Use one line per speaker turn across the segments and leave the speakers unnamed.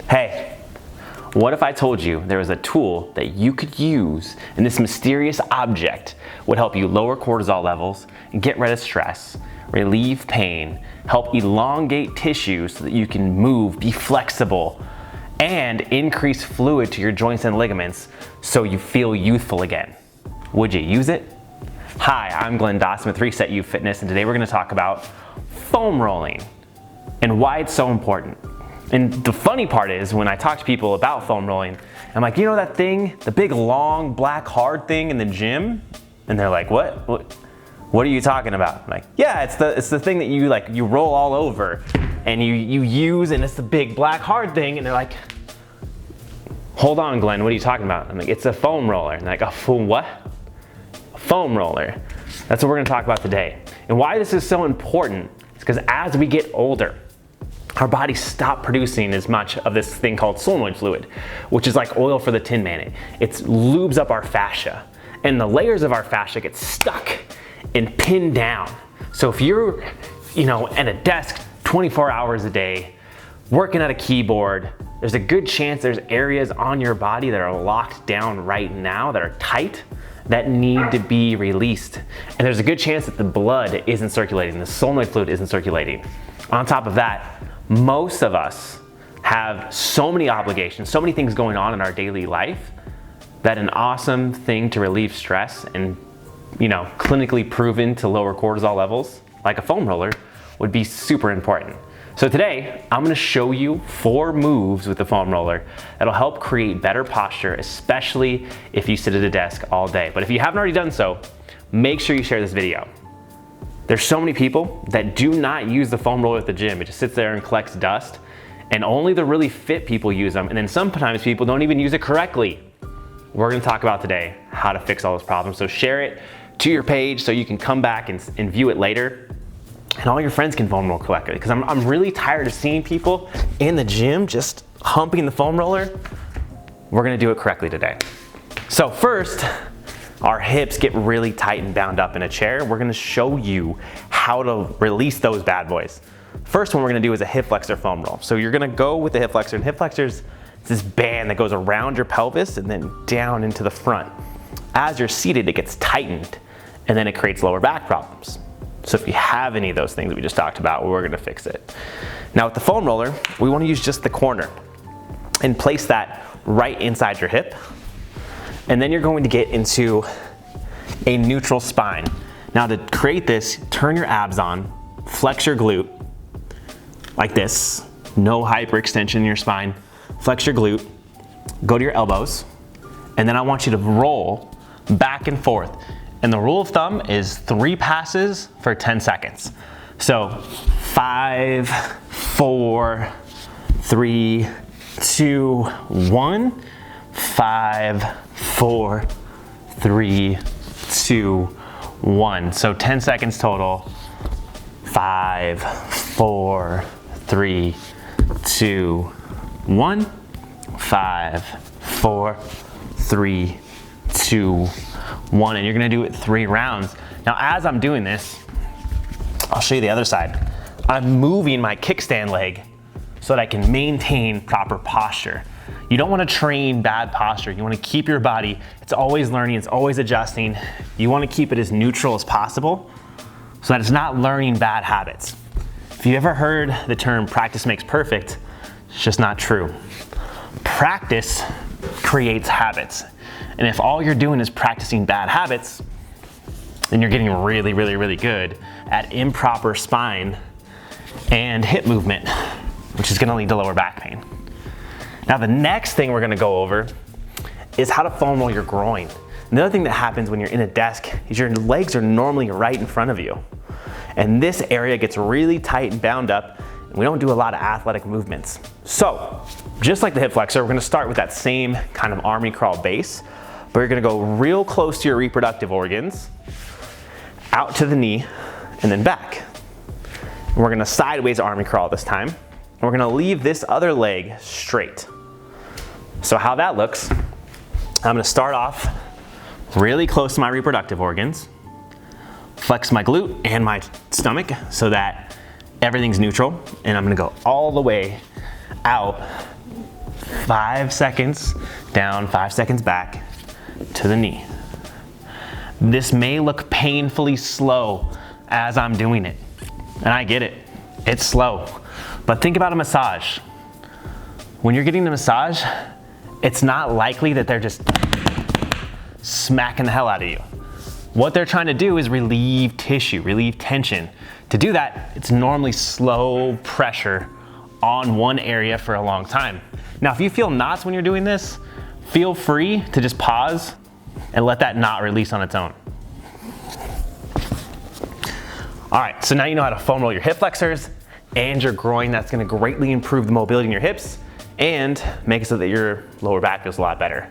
Hey, what if I told you there was a tool that you could use and this mysterious object would help you lower cortisol levels and get rid of stress, relieve pain, help elongate tissue so that you can move, be flexible, and increase fluid to your joints and ligaments so you feel youthful again? Would you use it? Hi, I'm Glenn Dawson with Reset You Fitness, and today we're going to talk about foam rolling and why it's so important. And the funny part is, when I talk to people about foam rolling, I'm like, you know that thing, the big long black hard thing in the gym? And they're like, what are you talking about? I'm like, yeah, it's the thing that you roll all over and you use, and it's the big black hard thing. And they're like, hold on, Glenn, what are you talking about? I'm like, it's a foam roller. And they're like, what? A foam roller. That's what we're gonna talk about today. And why this is so important is because as we get older, our bodies stop producing as much of this thing called solenoid fluid, which is like oil for the Tin Man. It lubes up our fascia, and the layers of our fascia get stuck and pinned down. So if you're, at a desk 24 hours a day, working at a keyboard, there's a good chance there's areas on your body that are locked down right now, that are tight, that need to be released. And there's a good chance that the blood isn't circulating, the solenoid fluid isn't circulating. On top of that, most of us have so many obligations, so many things going on in our daily life, that an awesome thing to relieve stress and, clinically proven to lower cortisol levels, like a foam roller, would be super important. So today, I'm gonna show you 4 moves with the foam roller that'll help create better posture, especially if you sit at a desk all day. But if you haven't already done so, make sure you share this video. There's so many people that do not use the foam roller at the gym. It just sits there and collects dust, and only the really fit people use them. And then sometimes people don't even use it correctly. We're gonna talk about today how to fix all those problems. So share it to your page so you can come back and view it later, and all your friends can foam roll correctly. Because I'm really tired of seeing people in the gym just humping the foam roller. We're gonna do it correctly today. So first, our hips get really tight and bound up in a chair. We're gonna show you how to release those bad boys. First one we're gonna do is a hip flexor foam roll. So you're gonna go with the hip flexor, and hip flexor's this band that goes around your pelvis and then down into the front. As you're seated, it gets tightened, and then it creates lower back problems. So if you have any of those things that we just talked about, we're gonna fix it. Now with the foam roller, we wanna use just the corner and place that right inside your hip. And then you're going to get into a neutral spine. Now to create this, turn your abs on, flex your glute like this, no hyperextension in your spine. Flex your glute, go to your elbows, and then I want you to roll back and forth. And the rule of thumb is 3 passes for 10 seconds. So 5, 4, 3, 2, 1. 5, 4, 3, 2, 1. So 10 seconds total. 5, 4, 3, 2, 1. 5, 4, 3, 2, 1. And you're gonna do it 3 rounds. Now, as I'm doing this, I'll show you the other side. I'm moving my kickstand leg so that I can maintain proper posture. You don't want to train bad posture. You want to keep your body, it's always learning, it's always adjusting. You want to keep it as neutral as possible so that it's not learning bad habits. If you ever heard the term practice makes perfect, it's just not true. Practice creates habits. And if all you're doing is practicing bad habits, then you're getting really, really, really good at improper spine and hip movement, which is going to lead to lower back pain. Now the next thing we're gonna go over is how to foam roll your groin. Another thing that happens when you're in a desk is your legs are normally right in front of you. And this area gets really tight and bound up, and we don't do a lot of athletic movements. So, just like the hip flexor, we're gonna start with that same kind of army crawl base, but you're gonna go real close to your reproductive organs, out to the knee, and then back. And we're gonna sideways army crawl this time, and we're gonna leave this other leg straight. So how that looks, I'm gonna start off really close to my reproductive organs, flex my glute and my stomach so that everything's neutral, and I'm gonna go all the way out 5 seconds down, 5 seconds back to the knee. This may look painfully slow as I'm doing it, and I get it, it's slow. But think about a massage. When you're getting a massage, it's not likely that they're just smacking the hell out of you. What they're trying to do is relieve tissue, relieve tension. To do that, it's normally slow pressure on one area for a long time. Now, if you feel knots when you're doing this, feel free to just pause and let that knot release on its own. All right, so now you know how to foam roll your hip flexors and your groin. That's gonna greatly improve the mobility in your hips and make it so that your lower back feels a lot better.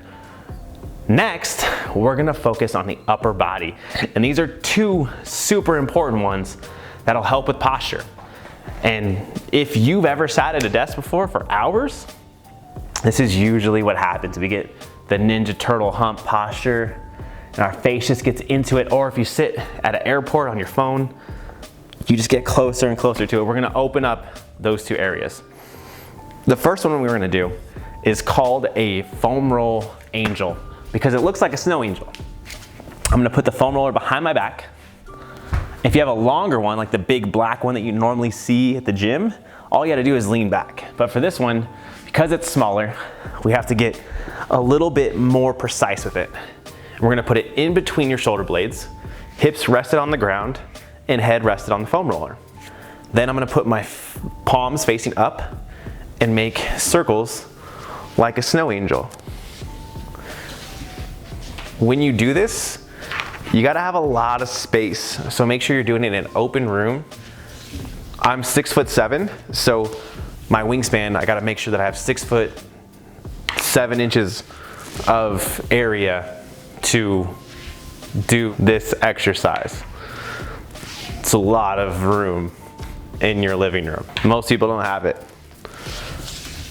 Next, we're gonna focus on the upper body. And these are two super important ones that'll help with posture. And if you've ever sat at a desk before for hours, this is usually what happens. We get the Ninja Turtle hump posture and our face just gets into it. Or if you sit at an airport on your phone, you just get closer and closer to it. We're gonna open up those two areas. The first one we're gonna do is called a foam roll angel because it looks like a snow angel. I'm gonna put the foam roller behind my back. If you have a longer one, like the big black one that you normally see at the gym, all you gotta do is lean back. But for this one, because it's smaller, we have to get a little bit more precise with it. We're gonna put it in between your shoulder blades, hips rested on the ground, and head rested on the foam roller. Then I'm gonna put my palms facing up and make circles like a snow angel. When you do this, you gotta have a lot of space. So make sure you're doing it in an open room. I'm 6'7", so my wingspan, I gotta make sure that I have 6'7" of area to do this exercise. It's a lot of room in your living room. Most people don't have it.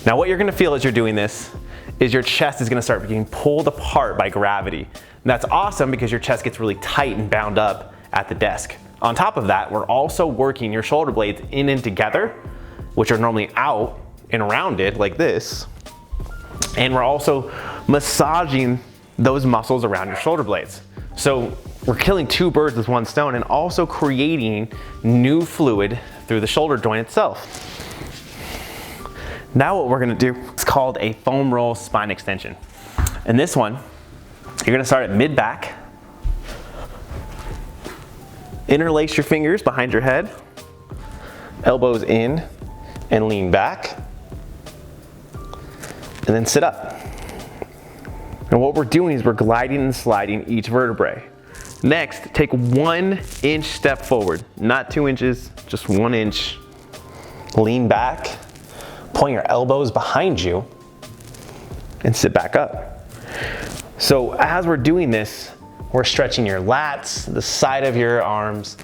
Now what you're gonna feel as you're doing this is your chest is gonna start getting pulled apart by gravity. And that's awesome because your chest gets really tight and bound up at the desk. On top of that, we're also working your shoulder blades in and together, which are normally out and rounded like this. And we're also massaging those muscles around your shoulder blades. So we're killing two birds with one stone and also creating new fluid through the shoulder joint itself. Now what we're gonna do is called a foam roll spine extension. And this one, you're gonna start at mid-back, interlace your fingers behind your head, elbows in and lean back, and then sit up. And what we're doing is we're gliding and sliding each vertebrae. Next, take 1 inch step forward, not 2 inches, just 1 inch. Lean back, point your elbows behind you, and sit back up. So as we're doing this, we're stretching your lats, the side of your arms,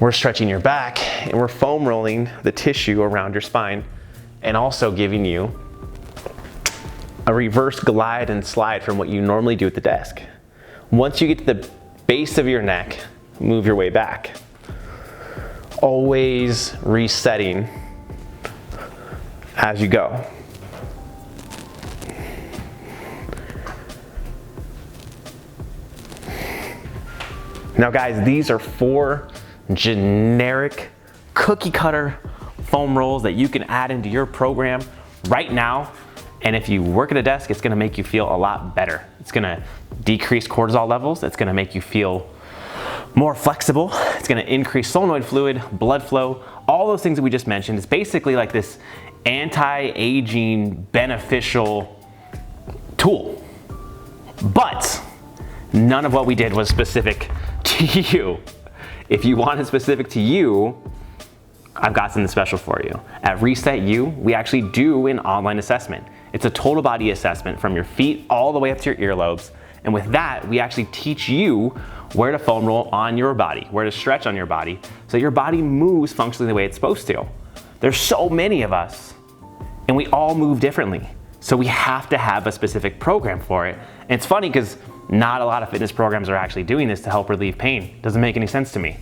we're stretching your back, and we're foam rolling the tissue around your spine, and also giving you a reverse glide and slide from what you normally do at the desk. Once you get to the base of your neck, move your way back. Always resetting as you go. Now guys, these are 4 generic cookie cutter foam rolls that you can add into your program right now. And if you work at a desk, it's gonna make you feel a lot better. It's gonna decrease cortisol levels. It's gonna make you feel more flexible. It's gonna increase solenoid fluid, blood flow, all those things that we just mentioned. It's basically like this anti-aging beneficial tool. But none of what we did was specific to you. If you want it specific to you, I've got something special for you. At Reset You, we actually do an online assessment. It's a total body assessment from your feet all the way up to your earlobes. And with that, we actually teach you where to foam roll on your body, where to stretch on your body, so your body moves functionally the way it's supposed to. There's so many of us, and we all move differently. So we have to have a specific program for it. And it's funny because not a lot of fitness programs are actually doing this to help relieve pain. Doesn't make any sense to me.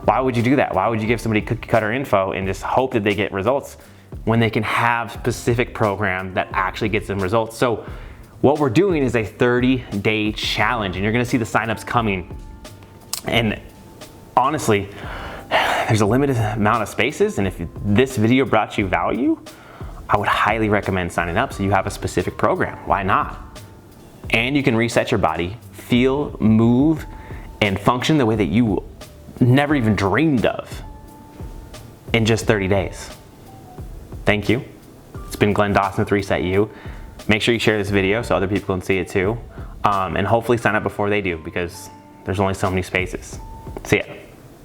Why would you do that? Why would you give somebody cookie cutter info and just hope that they get results? when they can have a specific program that actually gets them results. So what we're doing is a 30-day challenge, and you're gonna see the signups coming. And honestly, there's a limited amount of spaces, and if this video brought you value, I would highly recommend signing up so you have a specific program. Why not? And you can reset your body, feel, move, and function the way that you never even dreamed of in just 30 days. Thank you. It's been Glenn Dawson with Reset You. Make sure you share this video so other people can see it too. And hopefully sign up before they do, because there's only so many spaces. See ya.